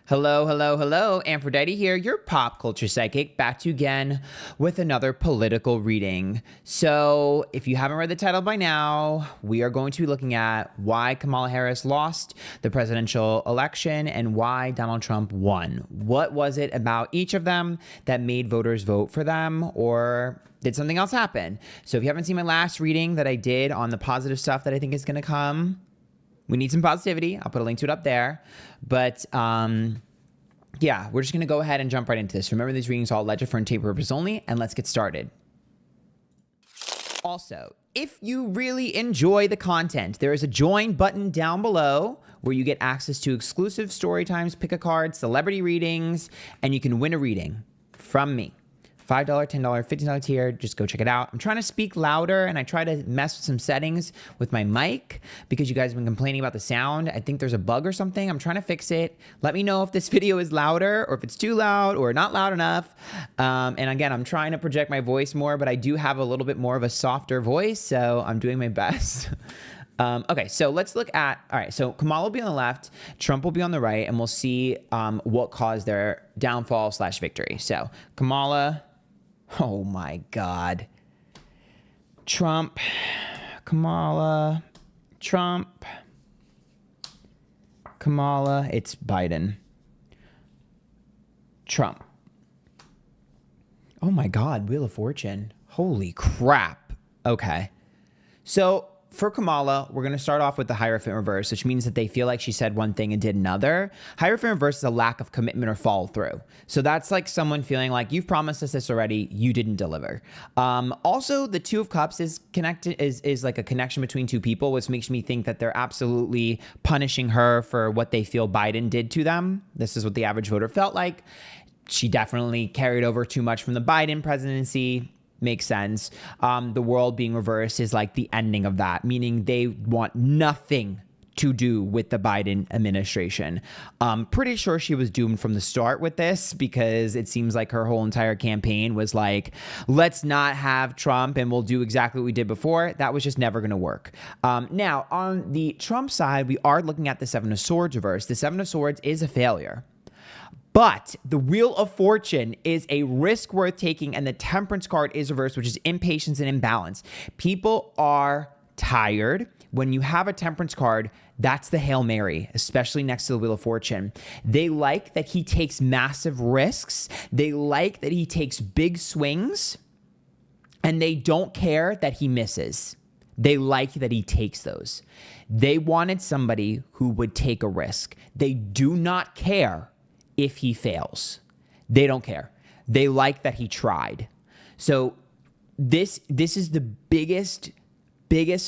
Hello, hello, hello. Antphrodite here, your pop culture psychic, back to you again with another political reading. So, if you haven't read the title by now, we are going to be looking at why Kamala Harris lost the presidential election and why Donald Trump won. What was it about each of them that made voters vote for them, or did something else happen? So, if you haven't seen my last reading that I did on the positive stuff that I think is going to come, we need some positivity. I'll put a link to it up there. But yeah, we're just going to go ahead and jump right into this. Remember, these readings are all ledger for tape purpose only, and let's get started. Also, if you really enjoy the content, there is a join button down below where you get access to exclusive story times, pick a card, celebrity readings, and you can win a reading from me. $5, $10, $15 tier, just go check it out. I'm trying to speak louder and I try to mess with some settings with my mic because you guys have been complaining about the sound. I think there's a bug or something. I'm trying to fix it. Let me know if this video is louder or if it's too loud or not loud enough. And again, I'm trying to project my voice more, but I do have a little bit more of a softer voice, so I'm doing my best. Okay, so let's look at, all right, so Kamala will be on the left, Trump will be on the right, and we'll see what caused their downfall / victory. So Kamala, oh my God. Trump, Kamala, Trump, Kamala, it's Biden. Trump. Oh my God, Wheel of Fortune. Holy crap. Okay. So for Kamala, we're going to start off with the Hierophant reverse, which means that they feel like she said one thing and did another. Hierophant reverse is a lack of commitment or follow through. So that's like someone feeling like you've promised us this already, you didn't deliver. Also, the Two of Cups is connected, is like a connection between two people, which makes me think that they're absolutely punishing her for what they feel Biden did to them. This is what the average voter felt like. She definitely carried over too much from the Biden presidency. Makes sense. The world being reversed is like the ending of that, meaning they want nothing to do with the Biden administration. Pretty sure she was doomed from the start with this because it seems like her whole entire campaign was like, let's not have Trump and we'll do exactly what we did before. That was just never going to work. Now, on the Trump side, we are looking at the Seven of Swords reverse. The Seven of Swords is a failure. But the Wheel of Fortune is a risk worth taking, and the Temperance card is reversed, which is impatience and imbalance. People are tired. When you have a Temperance card, that's the Hail Mary, especially next to the Wheel of Fortune. They like that he takes massive risks. They like that he takes big swings, and they don't care that he misses. They like that he takes those. They wanted somebody who would take a risk. They do not care if he fails. They don't care. They like that he tried. So this is the biggest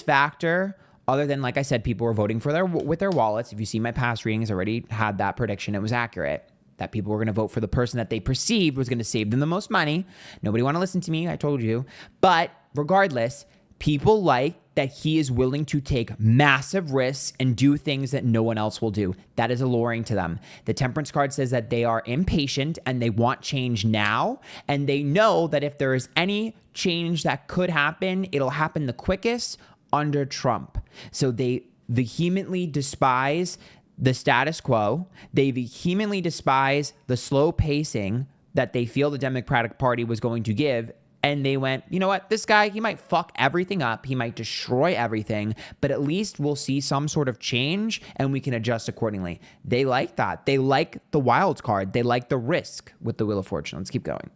factor, other than, like I said, people were voting for with their wallets. If you see my past readings, I already had that prediction. It was accurate that people were going to vote for the person that they perceived was going to save them the most money. Nobody want to listen to me. I told you. But regardless, people like that he is willing to take massive risks and do things that no one else will do. That is alluring to them. The Temperance card says that they are impatient and they want change now. And they know that if there is any change that could happen, it'll happen the quickest under Trump. So they vehemently despise the status quo. They vehemently despise the slow pacing that they feel the Democratic Party was going to give. And they went, you know what, this guy, he might fuck everything up. He might destroy everything, but at least we'll see some sort of change and we can adjust accordingly. They like that. They like the wild card. They like the risk with the Wheel of Fortune. Let's keep going.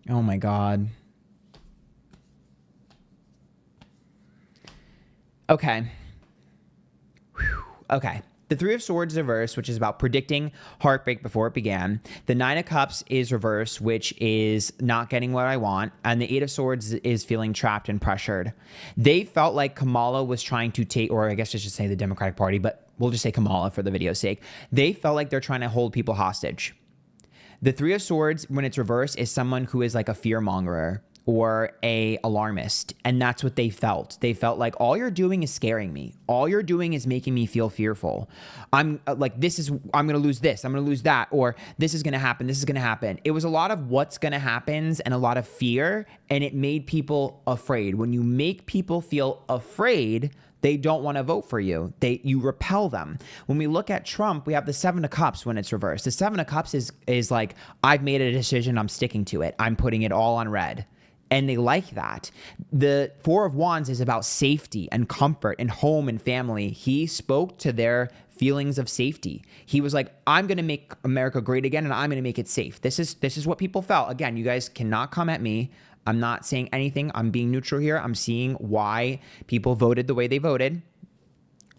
Oh my God. Okay. Whew. Okay. The Three of Swords is reverse, which is about predicting heartbreak before it began. The Nine of Cups is reverse, which is not getting what I want. And the Eight of Swords is feeling trapped and pressured. They felt like Kamala was trying to take, or I guess I should say the Democratic Party, but we'll just say Kamala for the video's sake. They felt like they're trying to hold people hostage. The Three of Swords, when it's reversed, is someone who is like a fear mongerer, or a alarmist. And that's what they felt. They felt like, all you're doing is scaring me. All you're doing is making me feel fearful. I'm I'm going to lose this. I'm going to lose that. Or this is going to happen. This is going to happen. It was a lot of what's going to happen and a lot of fear. And it made people afraid. When you make people feel afraid, they don't want to vote for you. You repel them. When we look at Trump, we have the Seven of Cups when it's reversed. The Seven of Cups is like, I've made a decision. I'm sticking to it. I'm putting it all on red. And they like that. The Four of Wands is about safety and comfort and home and family. He spoke to their feelings of safety. He was like, I'm going to make America great again, and I'm going to make it safe. This is what people felt. Again, you guys cannot come at me. I'm not saying anything. I'm being neutral here. I'm seeing why people voted the way they voted.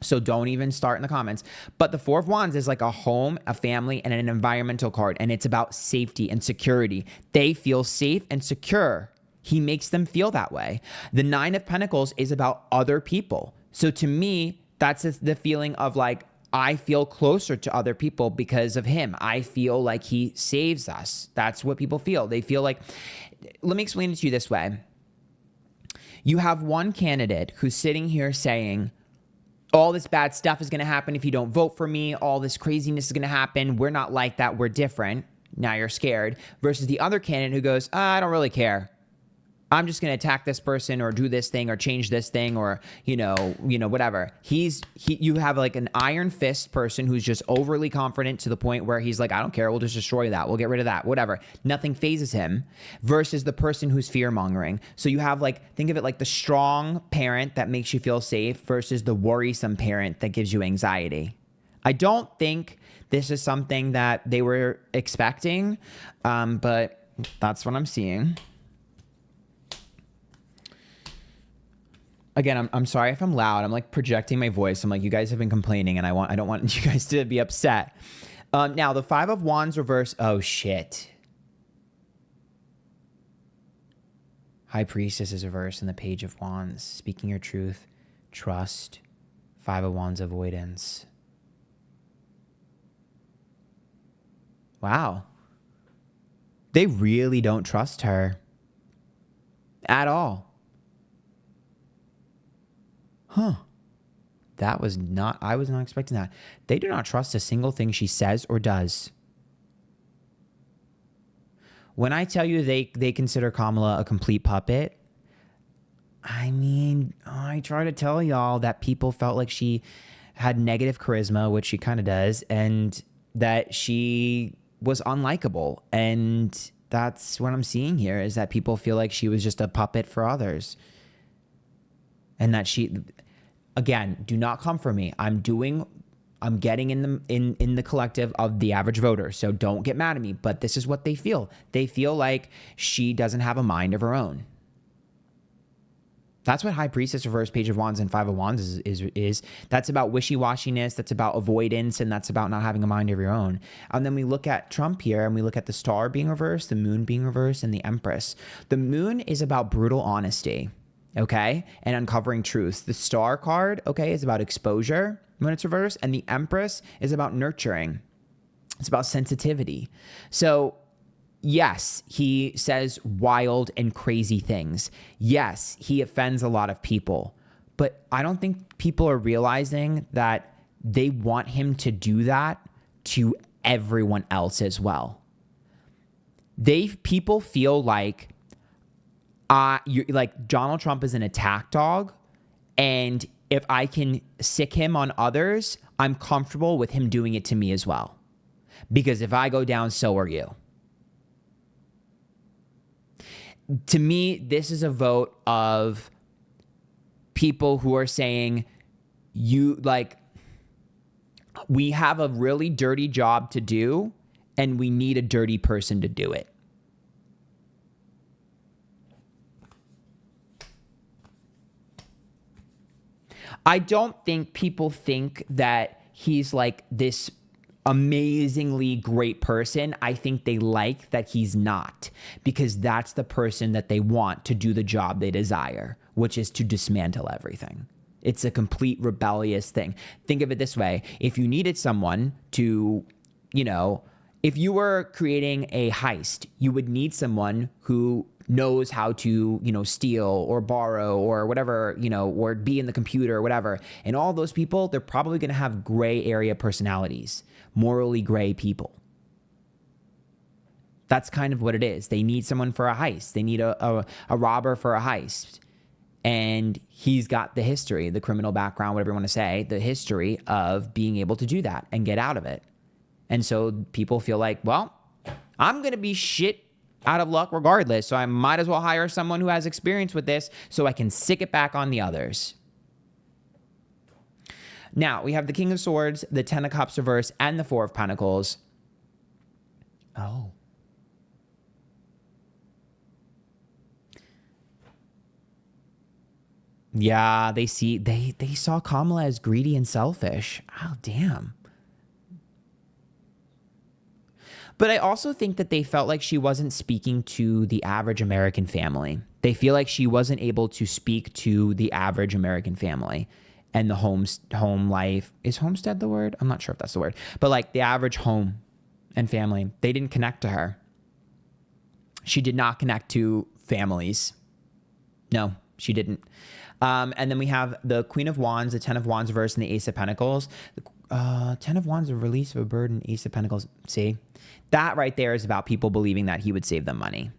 So don't even start in the comments. But the Four of Wands is like a home, a family, and an environmental card. And it's about safety and security. They feel safe and secure. He makes them feel that way. The Nine of Pentacles is about other people. So to me, that's the feeling of like, I feel closer to other people because of him. I feel like he saves us. That's what people feel. They feel like, let me explain it to you this way. You have one candidate who's sitting here saying, all this bad stuff is going to happen if you don't vote for me. All this craziness is going to happen. We're not like that. We're different. Now you're scared. Versus the other candidate who goes, I don't really care. I'm just going to attack this person or do this thing or change this thing or, whatever. You have like an iron fist person who's just overly confident to the point where he's like, I don't care. We'll just destroy that. We'll get rid of that, whatever. Nothing phases him versus the person who's fear mongering. So you have think of it like the strong parent that makes you feel safe versus the worrisome parent that gives you anxiety. I don't think this is something that they were expecting, but that's what I'm seeing. Again, I'm sorry if I'm loud. I'm like projecting my voice. I'm like, you guys have been complaining and I don't want you guys to be upset. Now the Five of Wands reverse. Oh shit. High Priestess is reversed in the Page of Wands. Speaking your truth, trust, Five of Wands avoidance. Wow. They really don't trust her at all. Huh. I was not expecting that. They do not trust a single thing she says or does. When I tell you they consider Kamala a complete puppet, I mean, I try to tell y'all that people felt like she had negative charisma, which she kind of does, and that she was unlikable. And that's what I'm seeing here, is that people feel like she was just a puppet for others. And that again, do not come for me. I'm getting in the collective of the average voter. So don't get mad at me, but this is what they feel. They feel like she doesn't have a mind of her own. That's what High Priestess, reverse Page of Wands, and Five of Wands is. That's about wishy-washiness. That's about avoidance. And that's about not having a mind of your own. And then we look at Trump here and we look at the Star being reversed, the Moon being reversed, and the Empress. The Moon is about brutal honesty. Okay, and uncovering truths. The Star card, okay, is about exposure when it's reversed, and the Empress is about nurturing. It's about sensitivity. So, yes, he says wild and crazy things. Yes, he offends a lot of people, but I don't think people are realizing that they want him to do that to everyone else as well. People feel like like Donald Trump is an attack dog, and if I can sick him on others, I'm comfortable with him doing it to me as well. Because if I go down, so are you. To me, this is a vote of people who are saying, we have a really dirty job to do, and we need a dirty person to do it. I don't think people think that he's like this amazingly great person. I think they like that he's not, because that's the person that they want to do the job they desire, which is to dismantle everything. It's a complete rebellious thing. Think of it this way. If you needed someone to, if you were creating a heist, you would need someone who knows how to, steal or borrow or whatever, or be in the computer or whatever. And all those people, they're probably going to have gray area personalities, morally gray people. That's kind of what it is. They need someone for a heist. They need a robber for a heist. And he's got the history, the criminal background, whatever you want to say, the history of being able to do that and get out of it. And so people feel like, well, I'm going to be shit out of luck regardless. So I might as well hire someone who has experience with this so I can sick it back on the others. Now, we have the King of Swords, the Ten of Cups reverse, and the Four of Pentacles. Oh. Yeah, they saw Kamala as greedy and selfish. Oh, damn. But I also think that they felt like she wasn't speaking to the average American family. They feel like she wasn't able to speak to the average American family and the home life. Is homestead the word? I'm not sure if that's the word. But like the average home and family. They didn't connect to her. She did not connect to families. No, she didn't. And then we have the Queen of Wands, the Ten of Wands reverse, and the Ace of Pentacles. The Ten of Wands, the release of a bird, and Ace of Pentacles. See, that right there is about people believing that he would save them money,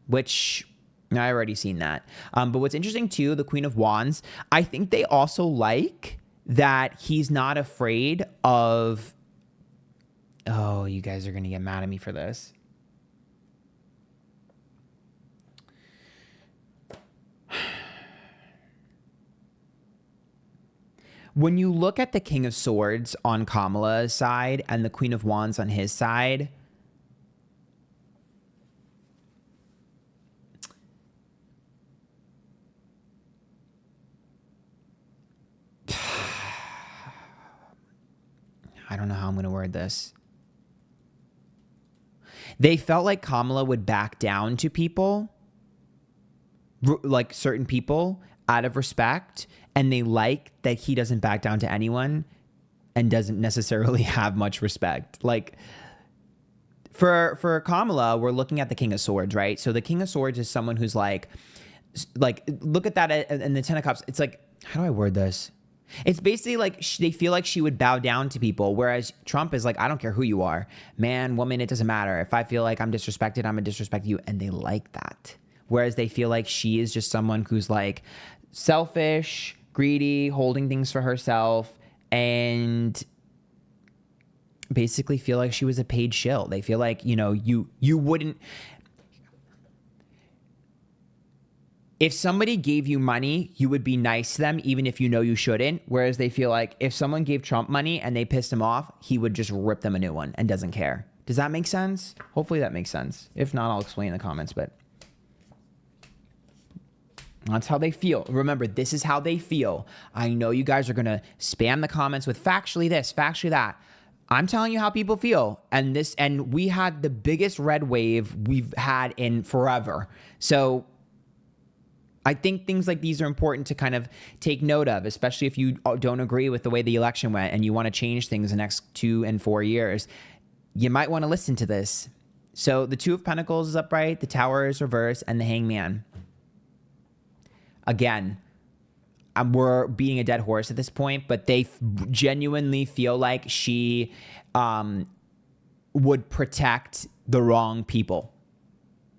which I already seen that. But what's interesting too, the Queen of Wands, I think they also like that he's not afraid of, oh, you guys are going to get mad at me for this. When you look at the King of Swords on Kamala's side and the Queen of Wands on his side, I don't know how I'm going to word this. They felt like Kamala would back down to people, like certain people, out of respect, and they like that he doesn't back down to anyone and doesn't necessarily have much respect. Like for Kamala, we're looking at the King of Swords, right? So the King of Swords is someone who's like look at that in the Ten of Cups. It's like, how do I word this? It's basically like they feel like she would bow down to people, whereas Trump is like, I don't care who you are, man, woman, it doesn't matter. If I feel like I'm disrespected, I'm gonna disrespect you, and they like that. Whereas they feel like she is just someone who's like selfish, greedy, holding things for herself, and basically feel like she was a paid shill. They feel like, you wouldn't. If somebody gave you money, you would be nice to them, even if you know you shouldn't. Whereas they feel like if someone gave Trump money and they pissed him off, he would just rip them a new one and doesn't care. Does that make sense? Hopefully that makes sense. If not, I'll explain in the comments, but that's how they feel. Remember, this is how they feel. I know you guys are going to spam the comments with factually this, factually that. I'm telling you how people feel. And we had the biggest red wave we've had in forever. So I think things like these are important to kind of take note of, especially if you don't agree with the way the election went and you want to change things the next 2 and 4 years. You might want to listen to this. So the Two of Pentacles is upright, the Tower is reversed, and the Hangman. Again, we're beating a dead horse at this point, but they genuinely feel like she would protect the wrong people.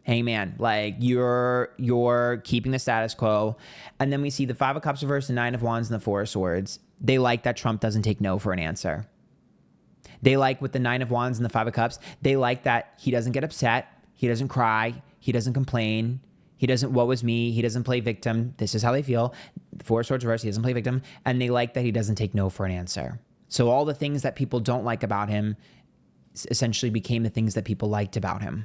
Hangman, like you're keeping the status quo. And then we see the Five of Cups reversed, the Nine of Wands, and the Four of Swords. They like that Trump doesn't take no for an answer. They like with the Nine of Wands and the Five of Cups, they like that he doesn't get upset. He doesn't cry. He doesn't complain. He doesn't, woe is me. He doesn't play victim. This is how they feel. The Four of Swords reversed, he doesn't play victim. And they like that he doesn't take no for an answer. So all the things that people don't like about him essentially became the things that people liked about him.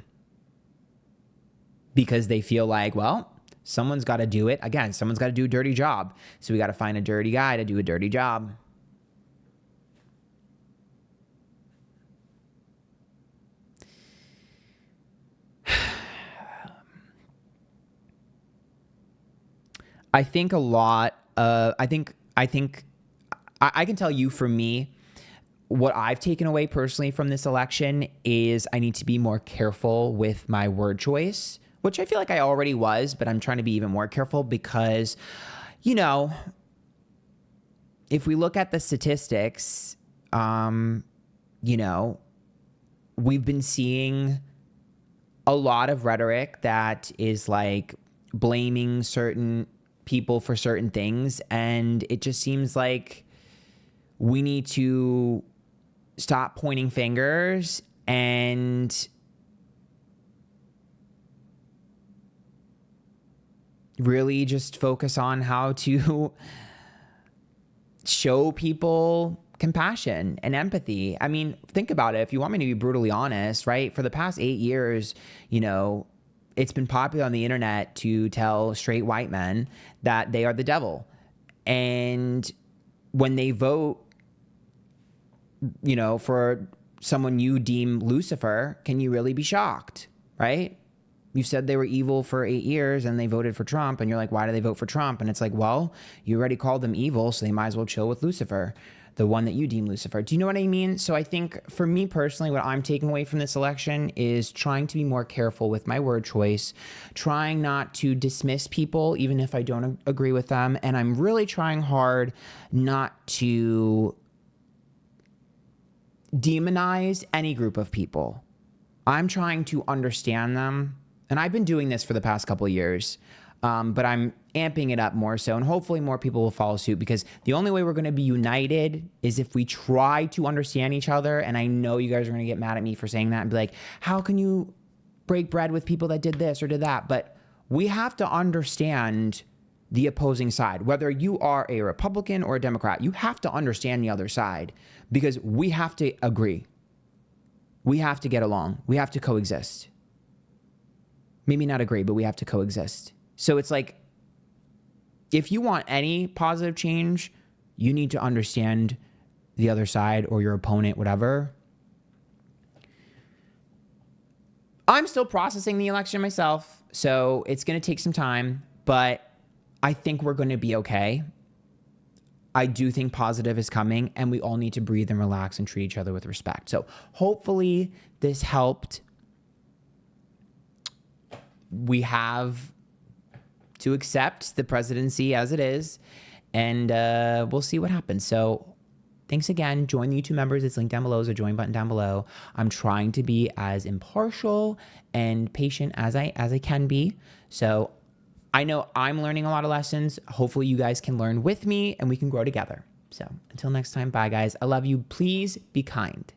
Because they feel like, well, someone's got to do it. Again, someone's got to do a dirty job. So we got to find a dirty guy to do a dirty job. I think a lot of, I can tell you for me, what I've taken away personally from this election is I need to be more careful with my word choice which I feel like I already was, but I'm trying to be even more careful because, you know, if we look at the statistics, you know, we've been seeing a lot of rhetoric that is like blaming certain people for certain things. And it just seems like we need to stop pointing fingers and really just focus on how to show people compassion and empathy. I mean, think about it. If you want me to be brutally honest, right? For the past 8 years, you know, it's been popular on the internet to tell straight white men that they are the devil. And when they vote, you know, for someone you deem Lucifer, can you really be shocked, right? You said they were evil for 8 years and they voted for Trump, and you're like, why do they vote for Trump? And it's like, well, you already called them evil, so they might as well chill with Lucifer, the one that you deem Lucifer. Do you know what I mean? So I think for me personally, what I'm taking away from this election is trying to be more careful with my word choice, trying not to dismiss people, even if I don't agree with them. And I'm really trying hard not to demonize any group of people. I'm trying to understand them. And I've been doing this for the past couple of years, but I'm amping it up more so. And hopefully more people will follow suit, because the only way we're going to be united is if we try to understand each other. And I know you guys are going to get mad at me for saying that and be like, how can you break bread with people that did this or did that? But we have to understand the opposing side. Whether you are a Republican or a Democrat, you have to understand the other side, because we have to agree. We have to get along. We have to coexist. Maybe not agree, but we have to coexist. So it's like, if you want any positive change, you need to understand the other side or your opponent, whatever. I'm still processing the election myself, so it's going to take some time, but I think we're going to be okay. I do think positive is coming, and we all need to breathe and relax and treat each other with respect. So hopefully this helped. We have to accept the presidency as it is, and we'll see what happens. So thanks again. Join the YouTube members. It's linked down below. There's a join button down below. I'm trying to be as impartial and patient as I can be. So I know I'm learning a lot of lessons. Hopefully you guys can learn with me and we can grow together. So until next time, bye guys. I love you. Please be kind.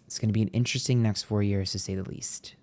It's going to be an interesting next 4 years, to say the least.